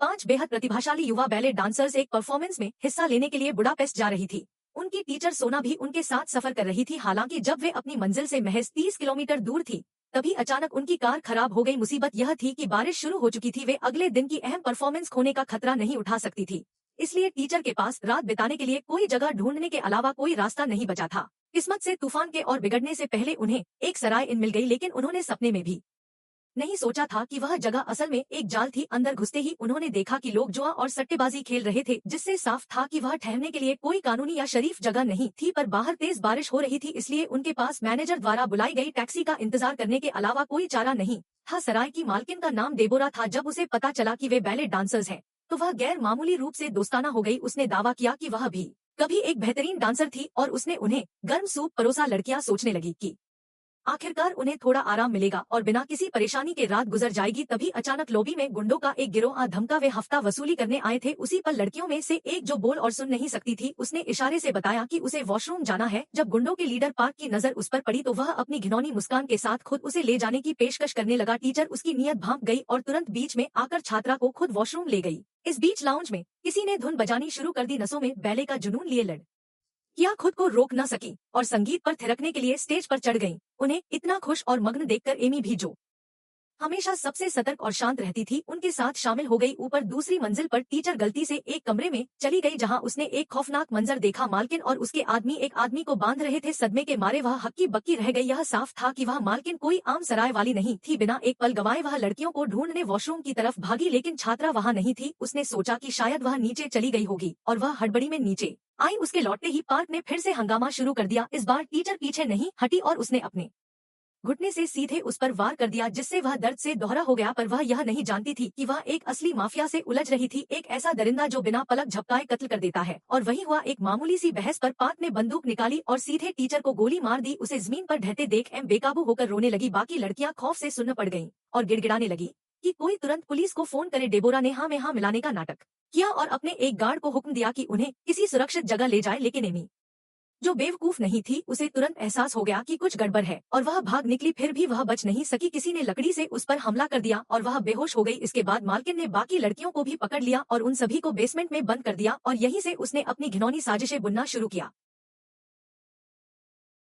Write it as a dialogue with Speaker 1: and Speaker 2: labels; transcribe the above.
Speaker 1: 5 बेहद प्रतिभाशाली युवा बैले डांसर्स एक परफॉर्मेंस में हिस्सा लेने के लिए बुडापेस्ट जा रही थी। उनकी टीचर सोना भी उनके साथ सफर कर रही थी। हालांकि जब वे अपनी मंजिल से महज 30 किलोमीटर दूर थी, तभी अचानक उनकी कार खराब हो गई। मुसीबत यह थी कि बारिश शुरू हो चुकी थी। वे अगले दिन की अहम परफॉर्मेंस खोने का खतरा नहीं उठा सकती थी, इसलिए टीचर के पास रात बिताने के लिए कोई जगह ढूंढने के अलावा कोई रास्ता नहीं बचा था। किस्मत से तूफान के और बिगड़ने से पहले उन्हें एक सराय इन मिल गई, लेकिन उन्होंने सपने में भी नहीं सोचा था कि वह जगह असल में एक जाल थी। अंदर घुसते ही उन्होंने देखा कि लोग जुआ और सट्टेबाजी खेल रहे थे, जिससे साफ था कि वह ठहरने के लिए कोई कानूनी या शरीफ जगह नहीं थी। पर बाहर तेज बारिश हो रही थी, इसलिए उनके पास मैनेजर द्वारा बुलाई गई टैक्सी का इंतजार करने के अलावा कोई चारा नहीं था। सराय की मालकिन का नाम डेबोरा था। जब उसे पता चला कि वे बैले डांसर्स हैं, तो वह गैर मामूली रूप से दोस्ताना हो गई। उसने दावा किया कि वह भी कभी एक बेहतरीन डांसर थी और उसने उन्हें गर्म सूप परोसा। लड़कियां सोचने लगी कि आखिरकार उन्हें थोड़ा आराम मिलेगा और बिना किसी परेशानी के रात गुजर जाएगी। तभी अचानक लॉबी में गुंडों का एक गिरोह आ धमका। वे हफ्ता वसूली करने आए थे। उसी पर लड़कियों में से एक, जो बोल और सुन नहीं सकती थी, उसने इशारे से बताया कि उसे वॉशरूम जाना है। जब गुंडों के लीडर पार्क की नजर उस पर पड़ी, तो वह अपनी घिनौनी मुस्कान के साथ खुद उसे ले जाने की पेशकश करने लगा। टीचर उसकी नीयत भांप गई और तुरंत बीच में आकर छात्रा को खुद वॉशरूम ले गई। इस बीच लाउंज में किसी ने धुन बजानी शुरू कर दी। नसों में बैले का जुनून लिए लड़ किया खुद को रोक न सकी और संगीत पर थिरकने के लिए स्टेज पर चढ़ गईं। उन्हें इतना खुश और मग्न देखकर एमी भी, जो हमेशा सबसे सतर्क और शांत रहती थी, उनके साथ शामिल हो गई। ऊपर दूसरी मंजिल पर टीचर गलती से एक कमरे में चली गई, जहां उसने एक खौफनाक मंजर देखा। मालकिन और उसके आदमी एक आदमी को बांध रहे थे। सदमे के मारे वह हक्की बक्की रह गई। यह साफ था कि वह मालकिन कोई आम सराय वाली नहीं थी। बिना एक पल गवाए वह लड़कियों को ढूंढने वॉशरूम की तरफ भागी, लेकिन छात्रा वहां नहीं थी। उसने सोचा कि शायद वह नीचे चली गई होगी और वह हड़बड़ी में नीचे आई। उसके लौटते ही पार्क ने फिर से हंगामा शुरू कर दिया। इस बार टीचर पीछे नहीं हटी और उसने अपने घुटने से सीधे उस पर वार कर दिया, जिससे वह दर्द से दोहरा हो गया। पर वह यह नहीं जानती थी कि वह एक असली माफिया से उलझ रही थी, एक ऐसा दरिंदा जो बिना पलक झपकाए कत्ल कर देता है। और वही हुआ। एक मामूली सी बहस पर पार्क ने बंदूक निकाली और सीधे टीचर को गोली मार दी। उसे जमीन पर ढहते देख एम बेकाबू होकर रोने लगी। बाकी लड़कियां खौफ से सुन्न पड़ गईं और गिड़गिड़ाने लगी कि कोई तुरंत पुलिस को फोन करे। डेबोरा ने हाँ में हाँ मिलाने का नाटक किया और अपने एक गार्ड को हुक्म दिया कि उन्हें किसी सुरक्षित जगह ले जाए, लेकिन एमी, जो बेवकूफ नहीं थी, उसे तुरंत एहसास हो गया कि कुछ गड़बड़ है और वह भाग निकली। फिर भी वह बच नहीं सकी। किसी ने लकड़ी से उस पर हमला कर दिया और वह बेहोश हो गई। इसके बाद मालकिन ने बाकी लड़कियों को भी पकड़ लिया और उन सभी को बेसमेंट में बंद कर दिया और यहीं से उसने अपनी घिनौनी साजिशें बुनना शुरू किया।